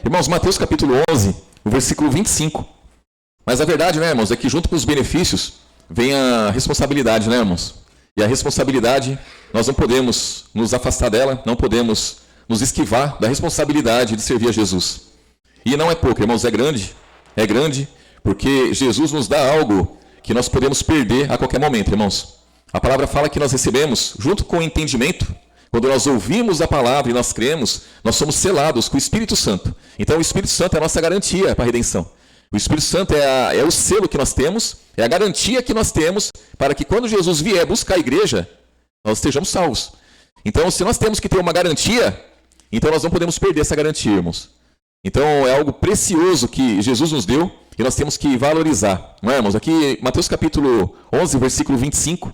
Irmãos, Mateus capítulo 11, o versículo 25. Mas a verdade, né, irmãos, é que junto com os benefícios vem a responsabilidade, né, irmãos? E a responsabilidade, nós não podemos nos afastar dela, não podemos nos esquivar da responsabilidade de servir a Jesus. E não é pouco, irmãos, é grande, porque Jesus nos dá algo que nós podemos perder a qualquer momento, irmãos. A palavra fala que nós recebemos, junto com o entendimento, quando nós ouvimos a palavra e nós cremos, nós somos selados com o Espírito Santo. Então o Espírito Santo é a nossa garantia para a redenção. O Espírito Santo é o selo que nós temos, é a garantia que nós temos para que quando Jesus vier buscar a igreja, nós estejamos salvos. Então, se nós temos que ter uma garantia, então nós não podemos perder essa garantia, irmãos. Então, é algo precioso que Jesus nos deu e nós temos que valorizar. Não é, irmãos? Aqui, Mateus capítulo 11, versículo 25.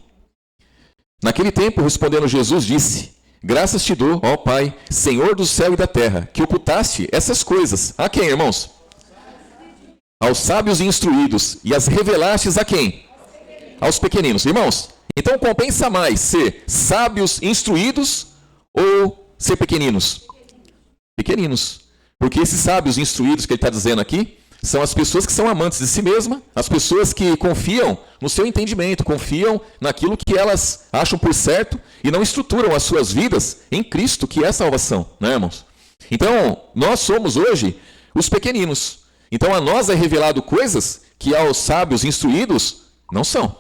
Naquele tempo, respondendo Jesus, disse: Graças te dou, ó Pai, Senhor do céu e da terra, que ocultaste essas coisas. A quem, irmãos? Aos sábios e instruídos, e as revelastes a quem? Aos pequeninos. Irmãos, então compensa mais ser sábios, instruídos ou ser pequeninos? Pequeninos. Porque esses sábios instruídos que ele está dizendo aqui são as pessoas que são amantes de si mesma, as pessoas que confiam no seu entendimento, confiam naquilo que elas acham por certo e não estruturam as suas vidas em Cristo, que é a salvação, né, irmãos? Então, nós somos hoje os pequeninos. Então a nós é revelado coisas que aos sábios instruídos não são.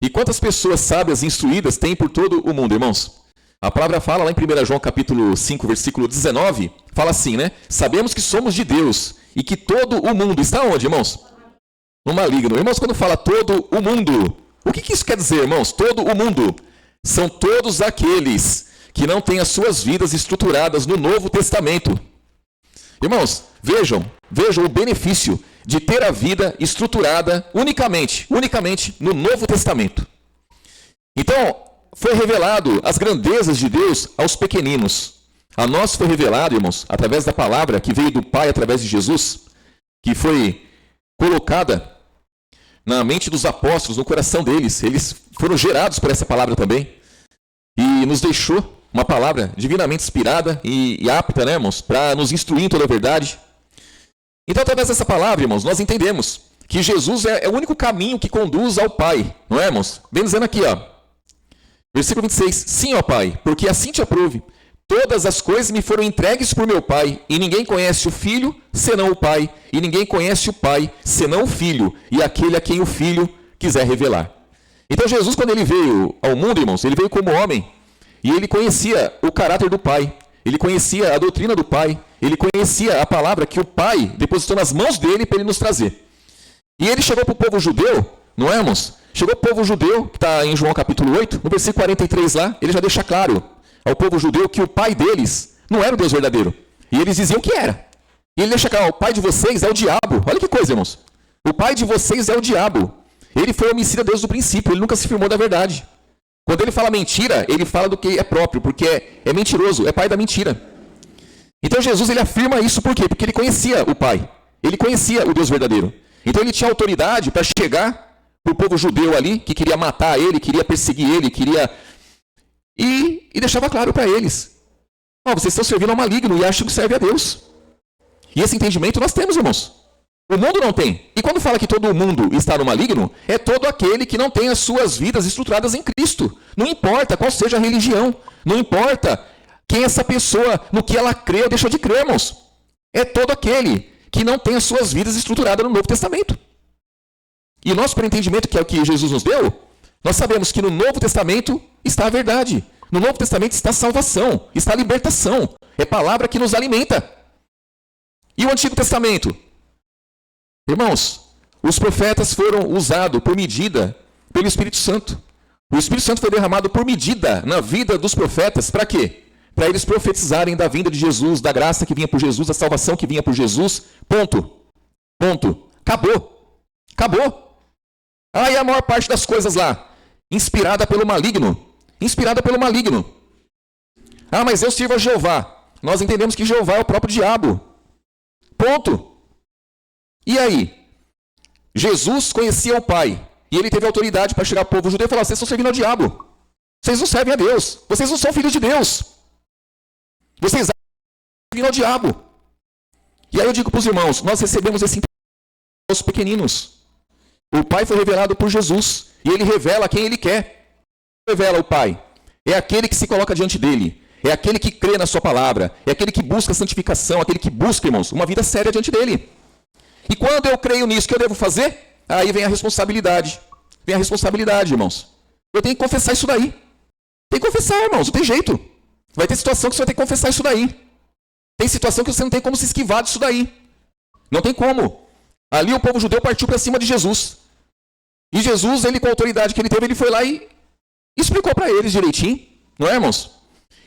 E quantas pessoas sábias e instruídas tem por todo o mundo, irmãos? A palavra fala lá em 1 João capítulo 5, versículo 19, fala assim, né? Sabemos que somos de Deus e que todo o mundo está onde, irmãos? No maligno. Irmãos, quando fala todo o mundo, o que isso quer dizer, irmãos? Todo o mundo. São todos aqueles que não têm as suas vidas estruturadas no Novo Testamento. Irmãos, vejam o benefício de ter a vida estruturada unicamente no Novo Testamento. Então, foi revelado as grandezas de Deus aos pequeninos. A nós foi revelado, irmãos, através da palavra que veio do Pai através de Jesus, que foi colocada na mente dos apóstolos, no coração deles. Eles foram gerados por essa palavra também. E nos deixou uma palavra divinamente inspirada e apta, né, irmãos, para nos instruir em toda a verdade. Então, através dessa palavra, irmãos, nós entendemos que Jesus é o único caminho que conduz ao Pai, não é, irmãos? Vem dizendo aqui, ó, versículo 26, Sim, ó Pai, porque assim te aprouve. Todas as coisas me foram entregues por meu Pai, e ninguém conhece o Filho, senão o Pai, e ninguém conhece o Pai, senão o Filho, e aquele a quem o Filho quiser revelar. Então, Jesus, quando ele veio ao mundo, irmãos, ele veio como homem, e ele conhecia o caráter do Pai, ele conhecia a doutrina do Pai, ele conhecia a palavra que o Pai depositou nas mãos dele para ele nos trazer. E ele chegou para o povo judeu, não é, irmãos? Chegou para o povo judeu, que está em João capítulo 8, no versículo 43 lá, ele já deixa claro ao povo judeu que o pai deles não era o Deus verdadeiro. E eles diziam que era. E ele deixa claro, o pai de vocês é o diabo. Olha que coisa, irmãos. O pai de vocês é o diabo. Ele foi homicida desde o princípio, ele nunca se firmou da verdade. Quando ele fala mentira, ele fala do que é próprio, porque é mentiroso, é pai da mentira. Então Jesus, ele afirma isso por quê? Porque ele conhecia o Pai, ele conhecia o Deus verdadeiro. Então ele tinha autoridade para chegar para o povo judeu ali, que queria matar ele, queria perseguir ele, queria... E deixava claro para eles. Vocês estão servindo ao maligno e acham que serve a Deus. E esse entendimento nós temos, irmãos. O mundo não tem. E quando fala que todo mundo está no maligno, é todo aquele que não tem as suas vidas estruturadas em Cristo. Não importa qual seja a religião. Não importa quem essa pessoa, no que ela crê ou deixou de crer, irmãos. É todo aquele que não tem as suas vidas estruturadas no Novo Testamento. E nosso entendimento, que é o que Jesus nos deu, nós sabemos que no Novo Testamento está a verdade. No Novo Testamento está a salvação, está a libertação. É palavra que nos alimenta. E o Antigo Testamento? Irmãos, os profetas foram usados por medida pelo Espírito Santo. O Espírito Santo foi derramado por medida na vida dos profetas. Para quê? Para eles profetizarem da vinda de Jesus, da graça que vinha por Jesus, da salvação que vinha por Jesus. Ponto. Acabou. E a maior parte das coisas lá, inspirada pelo maligno. Mas eu sirvo a Jeová. Nós entendemos que Jeová é o próprio diabo. Ponto. E aí? Jesus conhecia o Pai. E ele teve autoridade para chegar ao povo judeu e falar: vocês estão servindo ao diabo. Vocês não servem a Deus. Vocês não são filhos de Deus. Vocês estão servindo ao diabo. E aí eu digo para os irmãos, nós recebemos esse entendimento aos pequeninos. O Pai foi revelado por Jesus, e Ele revela quem Ele quer. Revela o Pai. É aquele que se coloca diante dEle. É aquele que crê na sua palavra. É aquele que busca a santificação, aquele que busca, irmãos, uma vida séria diante dEle. E quando eu creio nisso, o que eu devo fazer? Aí vem a responsabilidade. Vem a responsabilidade, irmãos. Eu tenho que confessar isso daí. Tem que confessar, irmãos, não tem jeito. Vai ter situação que você vai ter que confessar isso daí. Tem situação que você não tem como se esquivar disso daí. Não tem como. Ali o povo judeu partiu para cima de Jesus. E Jesus, ele com a autoridade que ele teve, ele foi lá e explicou para eles direitinho. Não é, irmãos?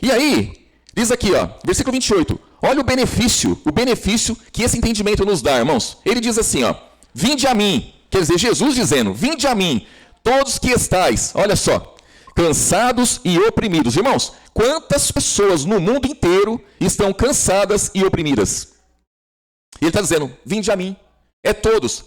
E aí, diz aqui, ó, versículo 28. Olha o benefício que esse entendimento nos dá, irmãos. Ele diz assim, ó, vinde a mim. Quer dizer, Jesus dizendo, vinde a mim, todos que estáis, olha só, cansados e oprimidos. Irmãos, quantas pessoas no mundo inteiro estão cansadas e oprimidas? Ele está dizendo, vinde a mim. É todos.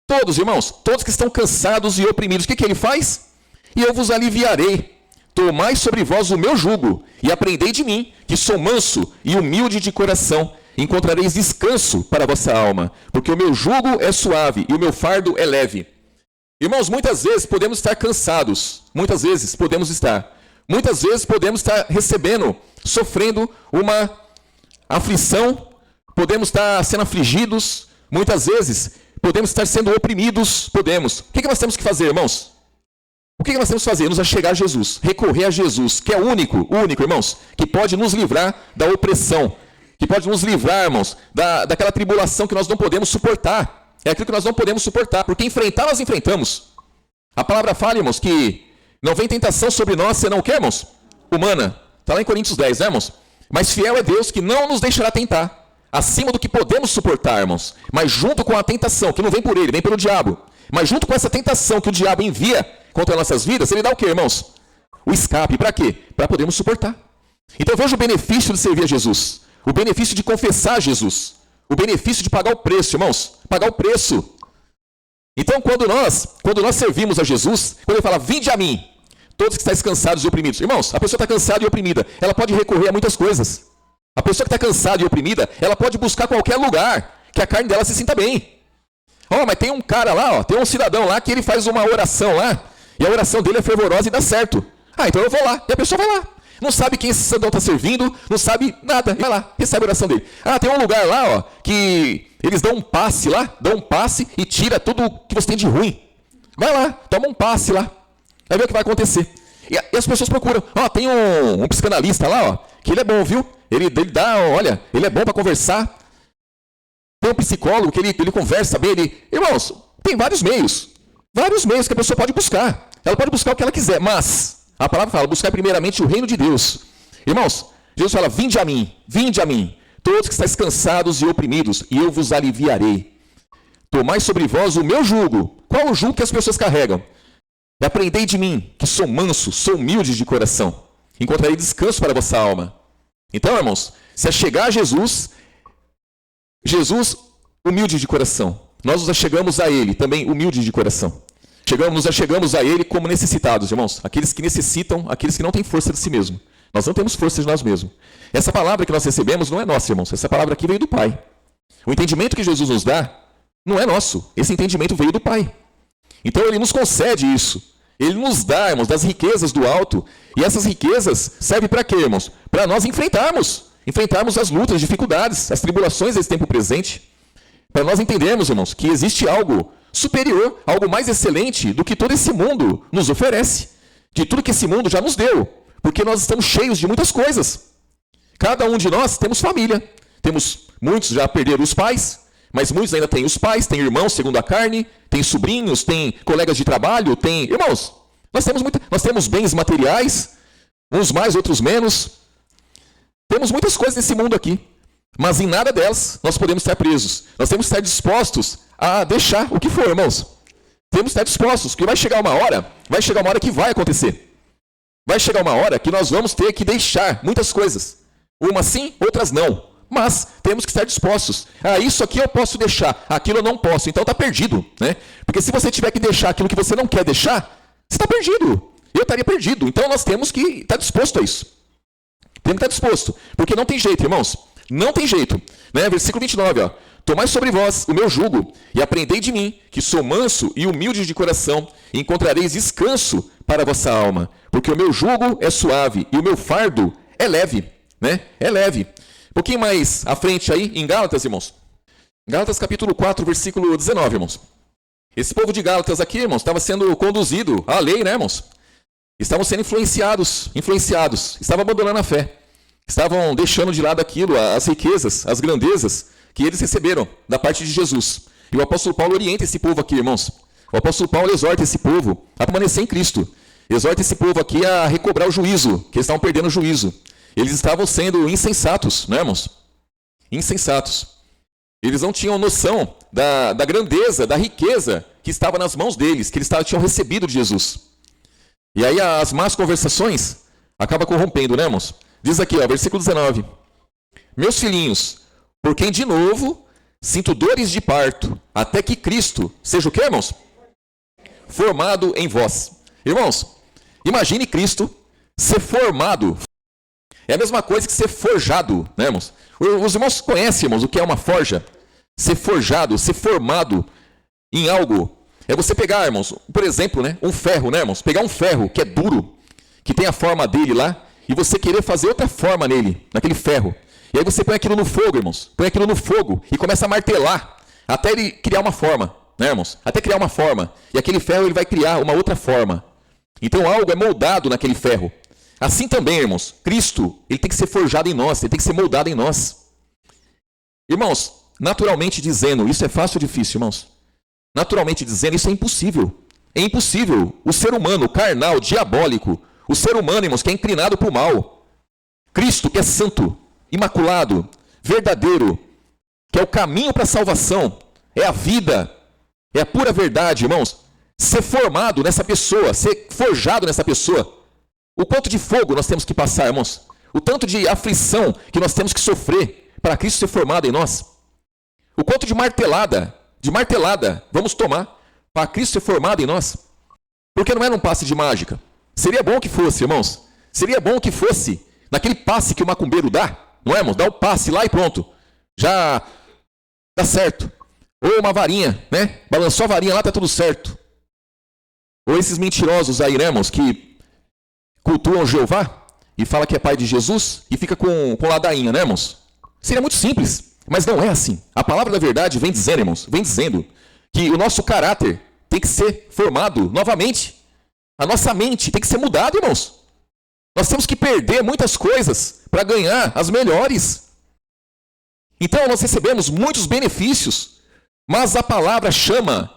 Todos, irmãos, todos que estão cansados e oprimidos. O que ele faz? E eu vos aliviarei. Tomai sobre vós o meu jugo e aprendei de mim, que sou manso e humilde de coração. Encontrareis descanso para a vossa alma, porque o meu jugo é suave e o meu fardo é leve. Irmãos, muitas vezes podemos estar cansados. Muitas vezes podemos estar. Muitas vezes podemos estar recebendo, sofrendo uma aflição. Podemos estar sendo afligidos. Muitas vezes podemos estar sendo oprimidos. Podemos. O que nós temos que fazer, irmãos? O que nós temos que fazer? Nos achegar a Jesus. Recorrer a Jesus, que é o único, irmãos, que pode nos livrar da opressão. Que pode nos livrar, irmãos, daquela tribulação que nós não podemos suportar. É aquilo que nós não podemos suportar. Porque enfrentar, nós enfrentamos. A palavra fala, irmãos, que não vem tentação sobre nós, senão o que, irmãos? Humana. Está lá em Coríntios 10, né, irmãos? Mas fiel é Deus que não nos deixará tentar. Acima do que podemos suportar, irmãos. Mas junto com a tentação, que não vem por ele, vem pelo diabo. Mas junto com essa tentação que o diabo envia contra as nossas vidas, ele dá o quê, irmãos? O escape. Para quê? Para podermos suportar. Então veja o benefício de servir a Jesus. O benefício de confessar a Jesus. O benefício de pagar o preço, irmãos. Pagar o preço. Então quando nós servimos a Jesus, quando ele fala, vinde a mim, todos que estáis cansados e oprimidos. Irmãos, a pessoa está cansada e oprimida, ela pode recorrer a muitas coisas. A pessoa que está cansada e oprimida, ela pode buscar qualquer lugar que a carne dela se sinta bem. Mas tem um cara lá, tem um cidadão lá que ele faz uma oração lá, e a oração dele é fervorosa e dá certo. Então eu vou lá, e a pessoa vai lá. Não sabe quem esse cidadão está servindo, não sabe nada, vai lá, recebe a oração dele. Tem um lugar lá, que eles dão um passe lá, e tira tudo que você tem de ruim. Vai lá, toma um passe lá, vai ver o que vai acontecer. E as pessoas procuram, tem um psicanalista lá, que ele é bom, viu? Ele dá, olha, ele é bom para conversar. Tem um psicólogo que ele conversa bem. Irmãos, tem vários meios que a pessoa pode buscar. Ela pode buscar o que ela quiser, mas a palavra fala, buscar primeiramente o reino de Deus. Irmãos, Jesus fala, vinde a mim, todos que estáis cansados e oprimidos, e eu vos aliviarei. Tomai sobre vós o meu jugo. Qual o jugo que as pessoas carregam? E aprendei de mim, que sou manso, sou humilde de coração. Encontrarei descanso para a vossa alma. Então, irmãos, se achegar a Jesus humilde de coração. Nós nos achegamos a Ele, também humilde de coração. Nos achegamos a Ele como necessitados, irmãos. Aqueles que necessitam, aqueles que não têm força de si mesmo. Nós não temos força de nós mesmos. Essa palavra que nós recebemos não é nossa, irmãos. Essa palavra aqui veio do Pai. O entendimento que Jesus nos dá não é nosso. Esse entendimento veio do Pai. Então Ele nos concede isso. Ele nos dá, irmãos, das riquezas do alto. E essas riquezas servem para quê, irmãos? Para nós enfrentarmos as lutas, as dificuldades, as tribulações desse tempo presente. Para nós entendermos, irmãos, que existe algo superior, algo mais excelente do que todo esse mundo nos oferece. De tudo que esse mundo já nos deu. Porque nós estamos cheios de muitas coisas. Cada um de nós temos família. Muitos já perderam os pais, mas muitos ainda têm os pais, têm irmãos segundo a carne, têm sobrinhos, têm colegas de trabalho, irmãos, nós temos bens materiais, uns mais, outros menos. Temos muitas coisas nesse mundo aqui, mas em nada delas nós podemos estar presos. Nós temos que estar dispostos a deixar o que for, irmãos. Temos que estar dispostos, porque vai chegar uma hora que vai acontecer. Vai chegar uma hora que nós vamos ter que deixar muitas coisas. Umas sim, outras não. Mas temos que estar dispostos. Isso aqui eu posso deixar, aquilo eu não posso. Então está perdido, né? Porque se você tiver que deixar aquilo que você não quer deixar, você está perdido. Eu estaria perdido. Então nós temos que estar disposto a isso. Temos que estar disposto. Porque não tem jeito, irmãos. Não tem jeito. Né? Versículo 29, tomai sobre vós o meu jugo e aprendei de mim, que sou manso e humilde de coração, e encontrareis descanso para a vossa alma, porque o meu jugo é suave e o meu fardo é leve, né? É leve. Um pouquinho mais à frente aí, em Gálatas, irmãos. Gálatas capítulo 4, versículo 19, irmãos. Esse povo de Gálatas aqui, irmãos, estava sendo conduzido à lei, né, irmãos? Estavam sendo influenciados, estavam abandonando a fé. Estavam deixando de lado aquilo, as riquezas, as grandezas que eles receberam da parte de Jesus. E o apóstolo Paulo orienta esse povo aqui, irmãos. O apóstolo Paulo exorta esse povo a permanecer em Cristo. Exorta esse povo aqui a recobrar o juízo, que eles estavam perdendo o juízo. Eles estavam sendo insensatos, né, irmãos? Insensatos. Eles não tinham noção da grandeza, da riqueza que estava nas mãos deles, que eles tinham recebido de Jesus. E aí as más conversações acabam corrompendo, né, irmãos? Diz aqui, ó, versículo 19. Meus filhinhos, por quem de novo sinto dores de parto, até que Cristo seja o quê, irmãos? Formado em vós. Irmãos, imagine Cristo ser formado. É a mesma coisa que ser forjado, né, irmãos? Os irmãos conhecem, irmãos, o que é uma forja? Ser forjado, ser formado em algo. É você pegar, irmãos, por exemplo, né, um ferro, né, irmãos? Pegar um ferro que é duro, que tem a forma dele lá, e você querer fazer outra forma nele, naquele ferro. E aí você põe aquilo no fogo, irmãos. Põe aquilo no fogo e começa a martelar até ele criar uma forma, né, irmãos? Até criar uma forma. E aquele ferro ele vai criar uma outra forma. Então algo é moldado naquele ferro. Assim também, irmãos, Cristo, ele tem que ser forjado em nós, ele tem que ser moldado em nós. Irmãos, naturalmente dizendo, isso é fácil ou difícil, irmãos? Naturalmente dizendo, isso é impossível. É impossível. O ser humano, carnal, diabólico, o ser humano, irmãos, que é inclinado para o mal. Cristo, que é santo, imaculado, verdadeiro, que é o caminho para a salvação, é a vida, é a pura verdade, irmãos. Ser formado nessa pessoa, ser forjado nessa pessoa. O quanto de fogo nós temos que passar, irmãos. O tanto de aflição que nós temos que sofrer para Cristo ser formado em nós. O quanto de martelada vamos tomar para Cristo ser formado em nós. Porque não é num passe de mágica. Seria bom que fosse, irmãos. Seria bom que fosse naquele passe que o macumbeiro dá. Não é, irmãos? Dá o passe lá e pronto. Já dá certo. Ou uma varinha, né? Balançou a varinha lá, tá tudo certo. Ou esses mentirosos aí, né, irmãos, que cultuam Jeová e fala que é pai de Jesus e fica com ladainha, né, irmãos? Seria muito simples, mas não é assim. A palavra da verdade vem dizendo, irmãos, vem dizendo que o nosso caráter tem que ser formado novamente. A nossa mente tem que ser mudada, irmãos. Nós temos que perder muitas coisas para ganhar as melhores. Então nós recebemos muitos benefícios, mas a palavra chama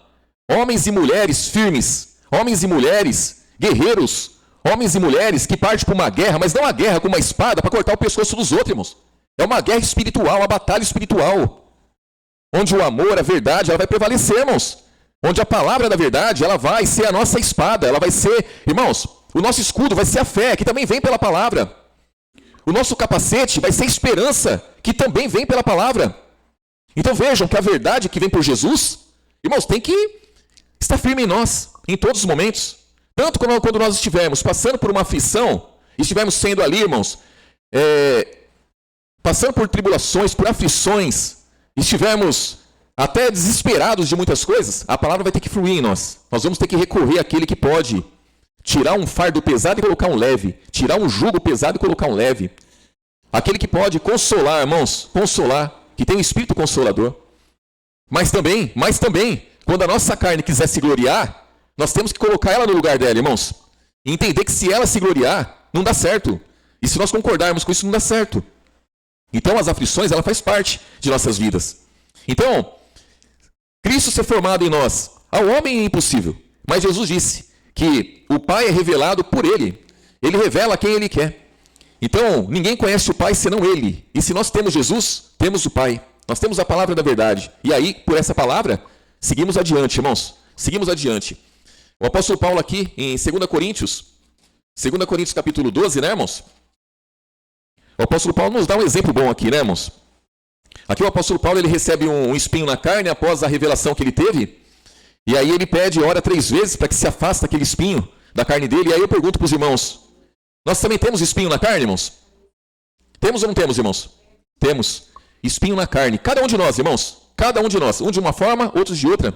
homens e mulheres firmes, homens e mulheres guerreiros, homens e mulheres que partem para uma guerra, mas não uma guerra com uma espada para cortar o pescoço dos outros, irmãos. É uma guerra espiritual, uma batalha espiritual. Onde o amor, a verdade, ela vai prevalecer, irmãos. Onde a palavra da verdade, ela vai ser a nossa espada. Ela vai ser, irmãos, o nosso escudo vai ser a fé, que também vem pela palavra. O nosso capacete vai ser a esperança, que também vem pela palavra. Então vejam que a verdade que vem por Jesus, irmãos, tem que estar firme em nós, em todos os momentos. Tanto quando nós estivermos passando por uma aflição, estivermos sendo ali, irmãos, passando por tribulações, por aflições, estivermos até desesperados de muitas coisas, a palavra vai ter que fluir em nós. Nós vamos ter que recorrer àquele que pode tirar um fardo pesado e colocar um leve, tirar um jugo pesado e colocar um leve. Aquele que pode consolar, irmãos, consolar, que tem um espírito consolador. Mas também, quando a nossa carne quiser se gloriar, nós temos que colocar ela no lugar dela, irmãos. E entender que se ela se gloriar, não dá certo. E se nós concordarmos com isso, não dá certo. Então, as aflições, ela faz parte de nossas vidas. Então, Cristo ser formado em nós, ao homem é impossível. Mas Jesus disse que o Pai é revelado por Ele. Ele revela quem Ele quer. Então, ninguém conhece o Pai senão Ele. E se nós temos Jesus, temos o Pai. Nós temos a palavra da verdade. E aí, por essa palavra, seguimos adiante, irmãos. Seguimos adiante. O apóstolo Paulo aqui, em 2 Coríntios capítulo 12, né, irmãos? O apóstolo Paulo nos dá um exemplo bom aqui, né, irmãos? Aqui o apóstolo Paulo, ele recebe um espinho na carne após a revelação que ele teve. E aí ele pede, ora 3 vezes para que se afaste aquele espinho da carne dele. E aí eu pergunto para os irmãos, nós também temos espinho na carne, irmãos? Temos ou não temos, irmãos? Temos espinho na carne. Cada um de nós, irmãos. Cada um de nós. Um de uma forma, outros de outra.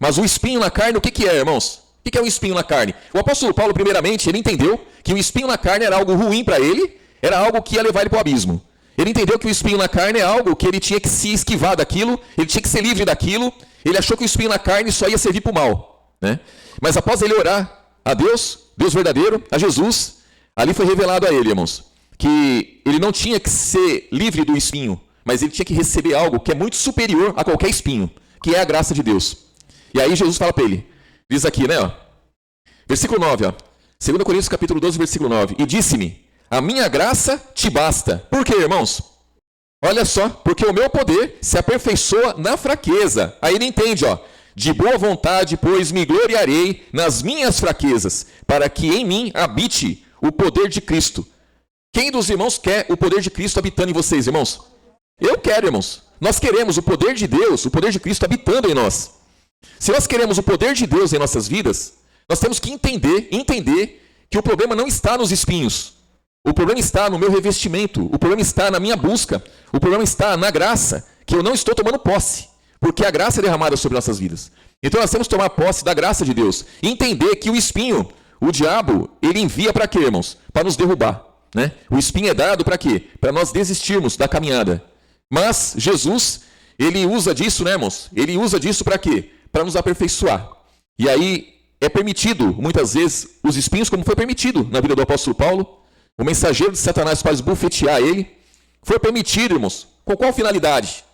Mas o espinho na carne, o que é, irmãos? O que é um espinho na carne? O apóstolo Paulo, primeiramente, ele entendeu que o espinho na carne era algo ruim para ele, era algo que ia levar ele para o abismo. Ele entendeu que o espinho na carne é algo que ele tinha que se esquivar daquilo, ele tinha que ser livre daquilo. Ele achou que o espinho na carne só ia servir para o mal, né? Mas após ele orar a Deus, Deus verdadeiro, a Jesus, ali foi revelado a ele, irmãos, que ele não tinha que ser livre do espinho, mas ele tinha que receber algo que é muito superior a qualquer espinho, que é a graça de Deus. E aí Jesus fala para ele, diz aqui, né? Ó, versículo 9, ó, 2 Coríntios capítulo 12, versículo 9. E disse-me, a minha graça te basta. Por quê, irmãos? Olha só, porque o meu poder se aperfeiçoa na fraqueza. Aí ele entende, ó. De boa vontade, pois me gloriarei nas minhas fraquezas, para que em mim habite o poder de Cristo. Quem dos irmãos quer o poder de Cristo habitando em vocês, irmãos? Eu quero, irmãos. Nós queremos o poder de Deus, o poder de Cristo habitando em nós. Se nós queremos o poder de Deus em nossas vidas, nós temos que entender que o problema não está nos espinhos. O problema está no meu revestimento, o problema está na minha busca, o problema está na graça, que eu não estou tomando posse, porque a graça é derramada sobre nossas vidas. Então nós temos que tomar posse da graça de Deus, e entender que o espinho, o diabo, ele envia para quê, irmãos? Para nos derrubar, né? O espinho é dado para quê? Para nós desistirmos da caminhada. Mas Jesus, ele usa disso, né, irmãos? Ele usa disso para quê? Para nos aperfeiçoar. E aí é permitido, muitas vezes, os espinhos, como foi permitido na vida do apóstolo Paulo, o mensageiro de Satanás para esbofetear ele, foi permitido, irmãos. Com qual finalidade?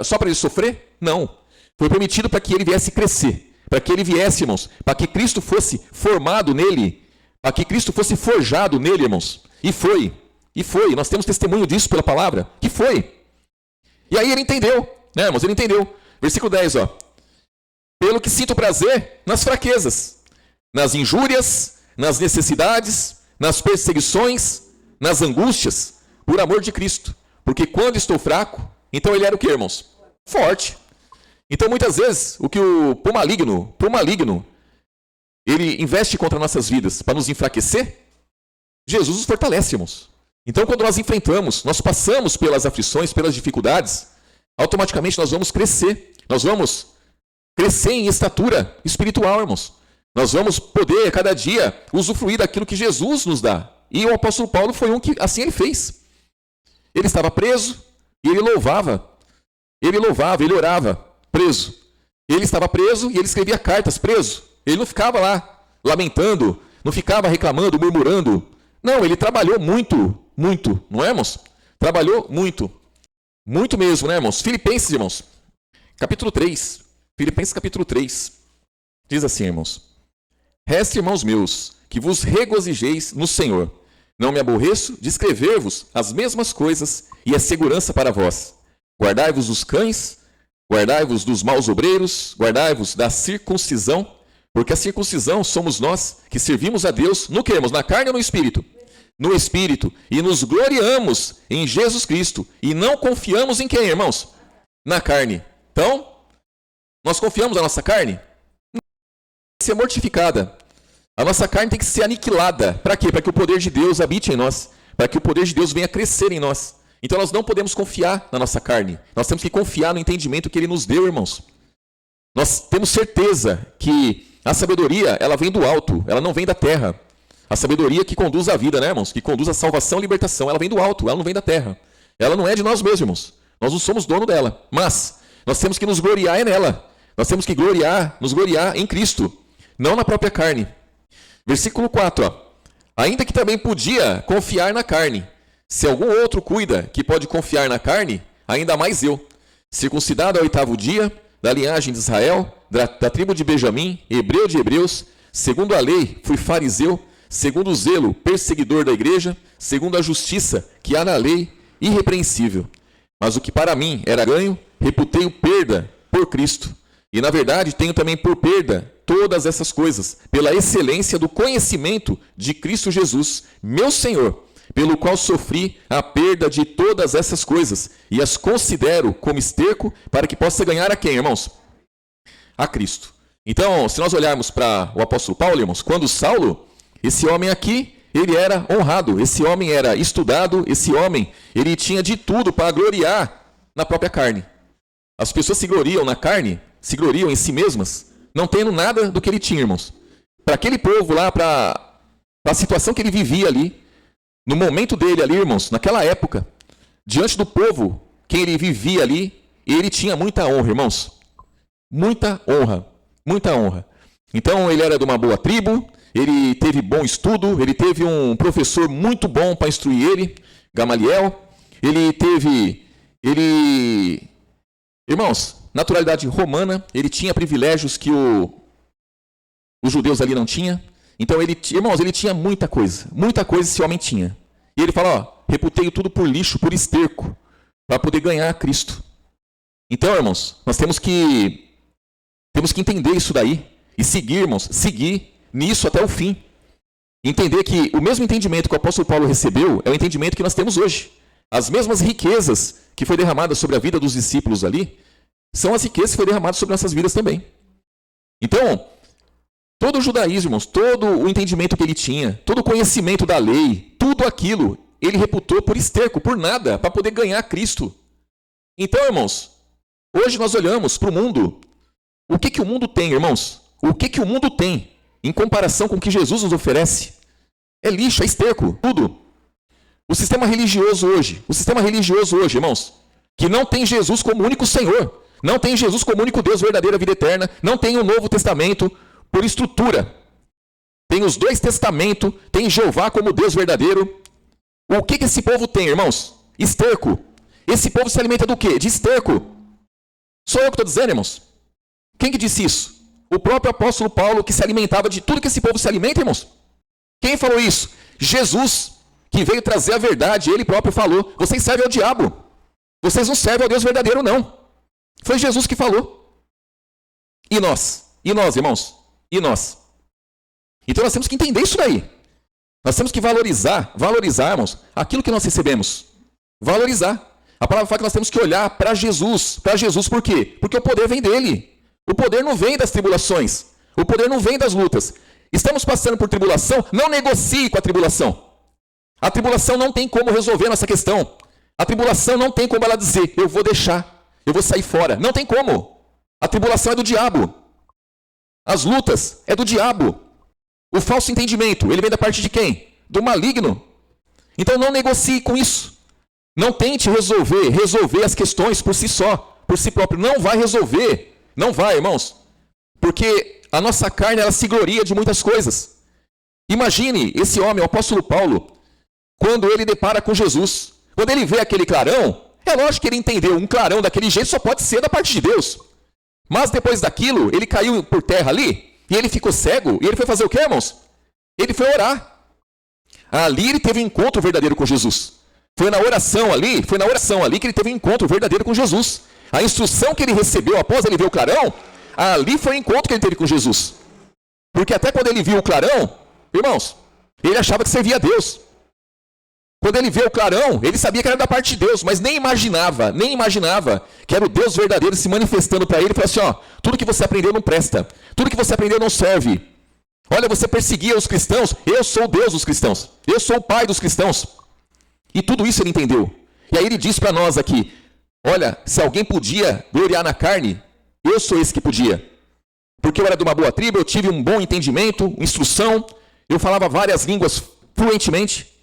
Só para ele sofrer? Não. Foi permitido para que ele viesse crescer. Para que ele viesse, irmãos. Para que Cristo fosse formado nele. Para que Cristo fosse forjado nele, irmãos. E foi. E foi. Nós temos testemunho disso pela palavra. Que foi. E aí ele entendeu. Né, irmãos? Ele entendeu. Versículo 10, ó. Pelo que sinto prazer nas fraquezas, nas injúrias, nas necessidades, nas perseguições, nas angústias, por amor de Cristo. Porque quando estou fraco, então ele era o que, irmãos? Forte. Então, muitas vezes, o que o maligno, ele investe contra nossas vidas para nos enfraquecer, Jesus nos fortalece, irmãos. Então, quando nós enfrentamos, nós passamos pelas aflições, pelas dificuldades, automaticamente nós vamos crescer. Nós vamos crescer em estatura espiritual, irmãos. Nós vamos poder, a cada dia, usufruir daquilo que Jesus nos dá. E o apóstolo Paulo foi um que assim ele fez. Ele estava preso e ele louvava. Ele orava, preso. Ele estava preso e ele escrevia cartas preso. Ele não ficava lá lamentando, não ficava reclamando, murmurando. Não, ele trabalhou muito, não é, irmãos? Trabalhou muito. Muito mesmo, né, irmãos? Filipenses, irmãos, capítulo 3. Filipenses, capítulo 3. Diz assim, irmãos. Resta, irmãos meus, que vos regozijeis no Senhor. Não me aborreço de escrever-vos as mesmas coisas e é segurança para vós. Guardai-vos dos cães, guardai-vos dos maus obreiros, guardai-vos da circuncisão, porque a circuncisão somos nós que servimos a Deus, no que, irmãos? Na carne ou no Espírito? No Espírito. E nos gloriamos em Jesus Cristo. E não confiamos em quem, irmãos? Na carne. Então, nós confiamos na nossa carne? Ser mortificada. A nossa carne tem que ser aniquilada. Para quê? Para que o poder de Deus habite em nós. Para que o poder de Deus venha crescer em nós. Então nós não podemos confiar na nossa carne. Nós temos que confiar no entendimento que Ele nos deu, irmãos. Nós temos certeza que a sabedoria, ela vem do alto. Ela não vem da terra. A sabedoria que conduz à vida, né, irmãos? Que conduz à salvação e libertação. Ela vem do alto, ela não vem da terra. Ela não é de nós mesmos, irmãos. Nós não somos dono dela. Mas nós temos que nos gloriar nela. Nós temos que nos gloriar em Cristo. Não na própria carne. Versículo 4. Ó. Ainda que também podia confiar na carne. Se algum outro cuida que pode confiar na carne, ainda mais eu. Circuncidado ao 8º dia, da linhagem de Israel, da tribo de Benjamim, hebreu de hebreus, segundo a lei, fui fariseu, segundo o zelo, perseguidor da igreja, segundo a justiça que há na lei, irrepreensível. Mas o que para mim era ganho, reputei-o perda por Cristo. E na verdade tenho também por perda todas essas coisas, pela excelência do conhecimento de Cristo Jesus, meu Senhor, pelo qual sofri a perda de todas essas coisas, e as considero como esterco para que possa ganhar a quem, irmãos? A Cristo. Então, se nós olharmos para o apóstolo Paulo, irmãos, quando Saulo, esse homem aqui, ele era honrado, esse homem era estudado, esse homem, ele tinha de tudo para gloriar na própria carne. As pessoas se gloriam na carne, se gloriam em si mesmas, não tendo nada do que ele tinha, irmãos. Para aquele povo lá, para a situação que ele vivia ali, no momento dele ali, irmãos, naquela época, diante do povo que ele vivia ali, ele tinha muita honra, irmãos. Muita honra, muita honra. Então, ele era de uma boa tribo, ele teve bom estudo, ele teve um professor muito bom para instruir ele, Gamaliel. Irmãos, naturalidade romana, ele tinha privilégios que os judeus ali não tinham. Então, irmãos, ele tinha muita coisa esse homem tinha. E ele fala, ó, reputei tudo por lixo, por esterco, para poder ganhar a Cristo. Então, irmãos, nós temos que entender isso daí e seguir, irmãos, seguir nisso até o fim. Entender que o mesmo entendimento que o apóstolo Paulo recebeu é o entendimento que nós temos hoje. As mesmas riquezas que foi derramadas sobre a vida dos discípulos ali, são as riquezas que foi derramadas sobre nossas vidas também. Então, todo o judaísmo, irmãos, todo o entendimento que ele tinha, todo o conhecimento da lei, tudo aquilo, ele reputou por esterco, por nada, para poder ganhar Cristo. Então, irmãos, hoje nós olhamos para o mundo. O que o mundo tem, irmãos? O que o mundo tem em comparação com o que Jesus nos oferece? É lixo, é esterco, tudo. O sistema religioso hoje, irmãos, que não tem Jesus como único Senhor, não tem Jesus como único Deus verdadeiro, a vida eterna, não tem o Novo Testamento por estrutura. Tem os dois testamentos, tem Jeová como Deus verdadeiro. O que esse povo tem, irmãos? Esterco. Esse povo se alimenta do quê? De esterco. Sou eu que estou dizendo, irmãos. Quem que disse isso? O próprio apóstolo Paulo, que se alimentava de tudo que esse povo se alimenta, irmãos. Quem falou isso? Jesus, que veio trazer a verdade, ele próprio falou, vocês servem ao diabo. Vocês não servem ao Deus verdadeiro, não. Foi Jesus que falou. E nós? E nós, irmãos? E nós? Então nós temos que entender isso daí. Nós temos que valorizar, irmãos, aquilo que nós recebemos. Valorizar. A palavra fala que nós temos que olhar para Jesus. Para Jesus por quê? Porque o poder vem dele. O poder não vem das tribulações. O poder não vem das lutas. Estamos passando por tribulação, não negocie com a tribulação. A tribulação não tem como resolver nossa questão. A tribulação não tem como ela dizer, eu vou deixar, eu vou sair fora. Não tem como. A tribulação é do diabo. As lutas é do diabo. O falso entendimento, ele vem da parte de quem? Do maligno. Então não negocie com isso. Não tente resolver as questões por si só, por si próprio. Não vai resolver. Não vai, irmãos. Porque a nossa carne, ela se gloria de muitas coisas. Imagine esse homem, o apóstolo Paulo, quando ele depara com Jesus. Quando ele vê aquele clarão, é lógico que ele entendeu, um clarão daquele jeito só pode ser da parte de Deus. Mas depois daquilo, ele caiu por terra ali, e ele ficou cego, e ele foi fazer o quê, irmãos? Ele foi orar. Ali ele teve um encontro verdadeiro com Jesus. Foi na oração ali que ele teve um encontro verdadeiro com Jesus. A instrução que ele recebeu após ele ver o clarão, ali foi o encontro que ele teve com Jesus. Porque até quando ele viu o clarão, irmãos, ele achava que servia a Deus. Quando ele vê o clarão, ele sabia que era da parte de Deus, mas nem imaginava que era o Deus verdadeiro se manifestando para ele e falou assim, ó, tudo que você aprendeu não presta, tudo que você aprendeu não serve. Olha, você perseguia os cristãos, eu sou o Deus dos cristãos, eu sou o Pai dos cristãos. E tudo isso ele entendeu. E aí ele diz para nós aqui, olha, se alguém podia gloriar na carne, eu sou esse que podia. Porque eu era de uma boa tribo, eu tive um bom entendimento, instrução, eu falava várias línguas fluentemente.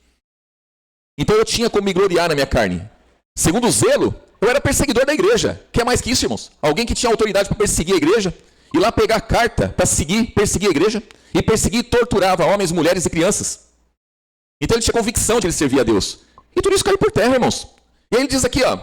Então eu tinha como me gloriar na minha carne. Segundo o zelo, eu era perseguidor da igreja. Quer mais que isso, irmãos? Alguém que tinha autoridade para perseguir a igreja, ir lá pegar carta para perseguir a igreja, e perseguir e torturava homens, mulheres e crianças. Então ele tinha convicção de ele servir a Deus. E tudo isso caiu por terra, irmãos. E aí ele diz aqui, ó,